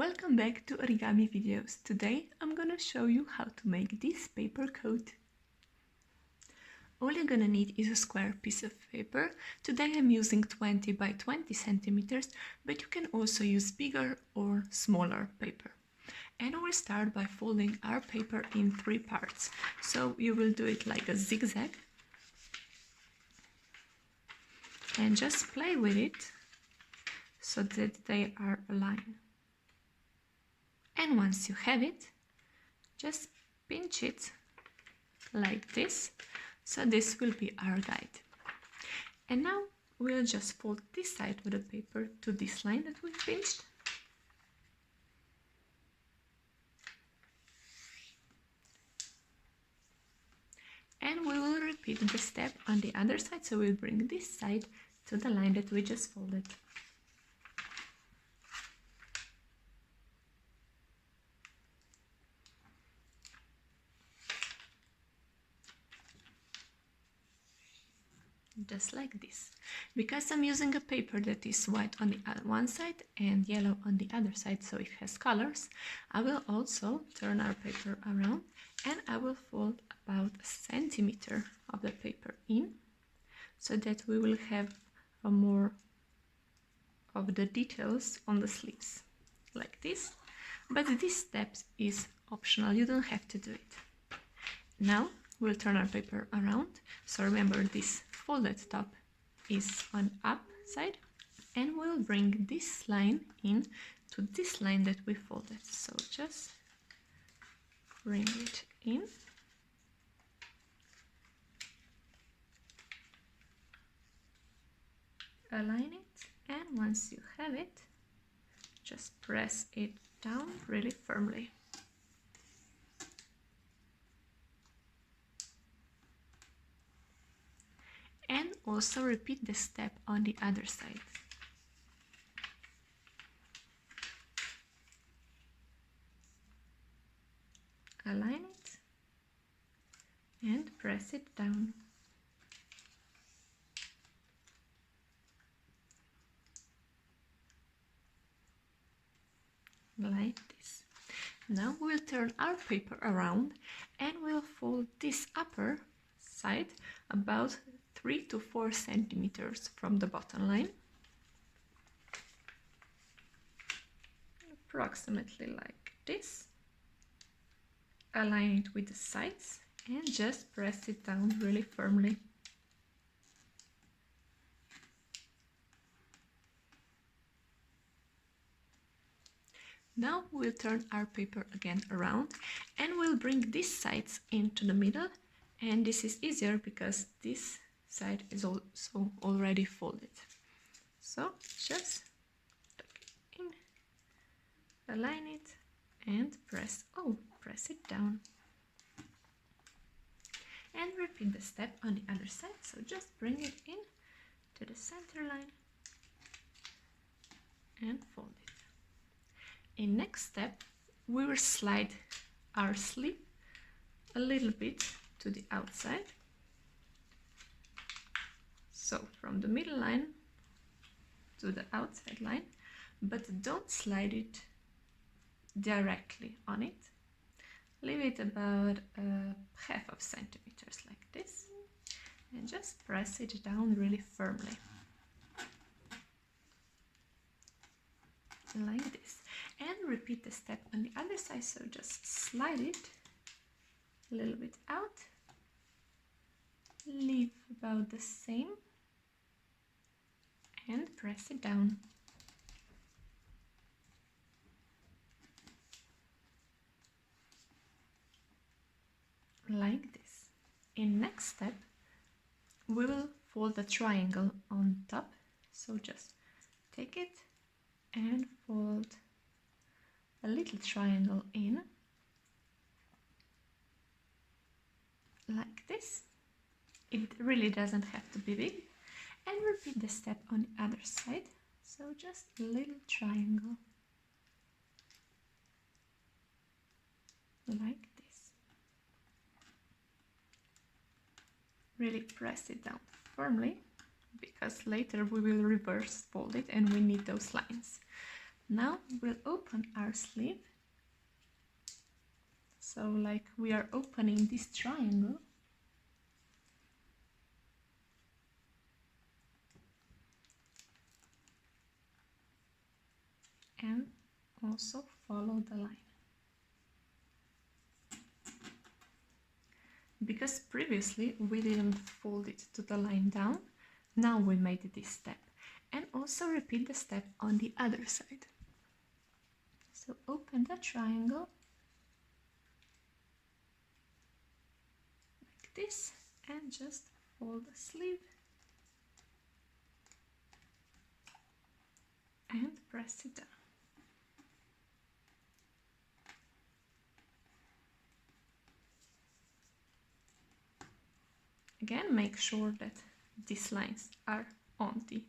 Welcome back to Origami videos. Today I'm gonna show you how to make this paper coat. All you're gonna need is a square piece of paper. Today I'm using 20 by 20 centimeters, but you can also use bigger or smaller paper. And we'll start by folding our paper in 3 parts. So you will do it like a zigzag and just play with it so that they are aligned. And once you have it, just pinch it like this. So this will be our guide. And now we'll just fold this side of the paper to this line that we pinched. And we will repeat the step on the other side. So we'll bring this side to the line that we just folded. Just like this. Because I'm using a paper that is white on the one side and yellow on the other side, so it has colors, I will also turn our paper around and I will fold about a centimeter of the paper in, so that we will have more of the details on the sleeves, like this. But this step is optional, you don't have to do it. Now we'll turn our paper around, so remember this folded top is on up side, and we'll bring this line in to this line that we folded. So just bring it in, align it, and once you have it, just press it down really firmly. And also repeat the step on the other side. Align it and press it down. Like this. Now we'll turn our paper around and we'll fold this upper side about 3 to 4 centimeters from the bottom line, approximately like this. Align it with the sides and just press it down really firmly. Now we'll turn our paper again around and we'll bring these sides into the middle, and this is easier because this side is also already folded. So just tuck it in, align it and press it down. And repeat the step on the other side. So just bring it in to the center line and fold it. In next step, we will slide our sleeve a little bit to the outside. So from the middle line to the outside line, but don't slide it directly on it. Leave it about half of centimeters like this and just press it down really firmly. Like this. And repeat the step on the other side, so just slide it a little bit out, leave about the same and press it down. Like this. In next step, we will fold a triangle on top, so just take it and fold a little triangle in, like this. It really doesn't have to be big. And repeat the step on the other side, so just a little triangle, like this. Really press it down firmly, because later we will reverse fold it and we need those lines. Now we'll open our sleeve. So like we are opening this triangle. And also follow the line. Because previously we didn't fold it to the line down, now we made this step. And also repeat the step on the other side. So open the triangle like this and just fold the sleeve and press it down. Again, make sure that these lines are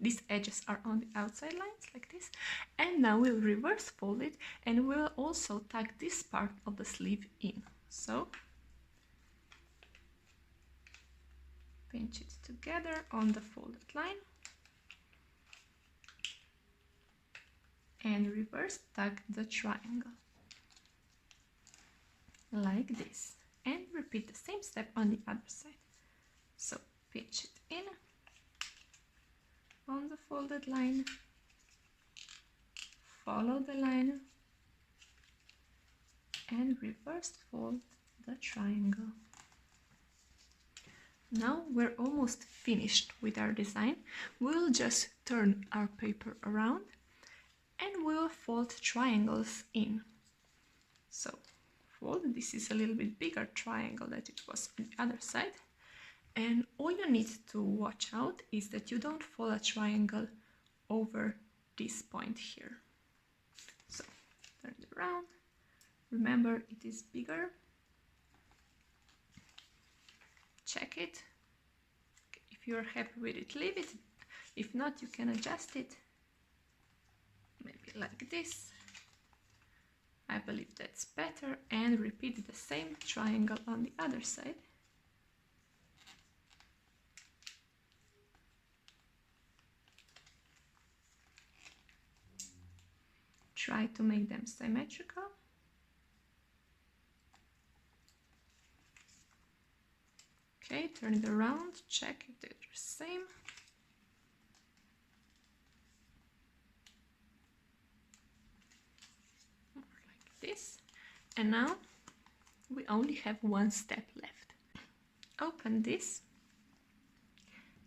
these edges are on the outside lines like this. And now we'll reverse fold it and we'll also tuck this part of the sleeve in. So pinch it together on the folded line and reverse tuck the triangle like this, and repeat the same step on the other side. So pinch it in on the folded line, follow the line and reverse fold the triangle. Now we're almost finished with our design. We'll just turn our paper around and we'll fold triangles in. So fold, this is a little bit bigger triangle than it was on the other side. And all you need to watch out is that you don't fold a triangle over this point here. So turn it around. Remember, it is bigger. Check it. If you're happy with it, leave it. If not, you can adjust it. Maybe like this. I believe that's better. And repeat the same triangle on the other side. Try to make them symmetrical. Okay, turn it around, check if they're the same. More like this. And now we only have one step left. Open this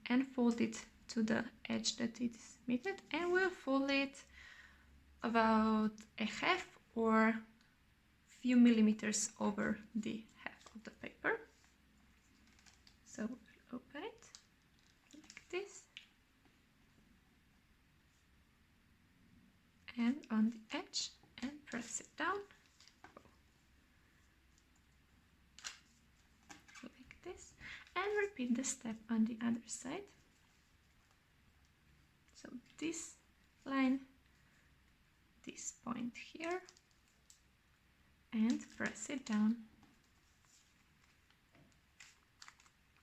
and fold it to the edge that it is meted, and we'll fold it about a half or few millimeters over the half of the paper. So we'll open it like this, and on the edge, and press it down like this, and repeat the step on the other side. So this line, this point here, and press it down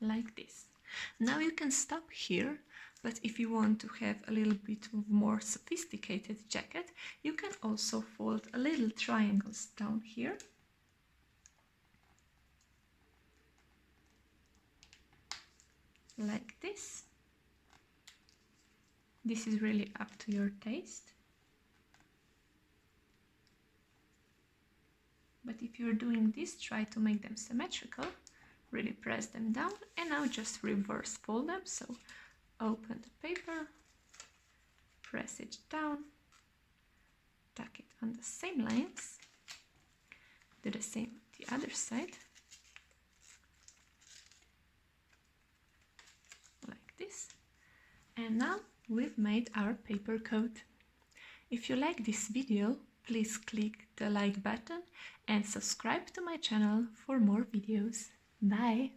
like this. Now you can stop here, but if you want to have a little bit more sophisticated jacket, you can also fold a little triangles down here. Like this. This is really up to your taste. But if you're doing this, try to make them symmetrical. Really press them down, and now just reverse fold them. So open the paper, press it down, tuck it on the same lines, do the same on the other side, like this. And now we've made our paper coat. If you like this video, please click the like button and subscribe to my channel for more videos. Bye!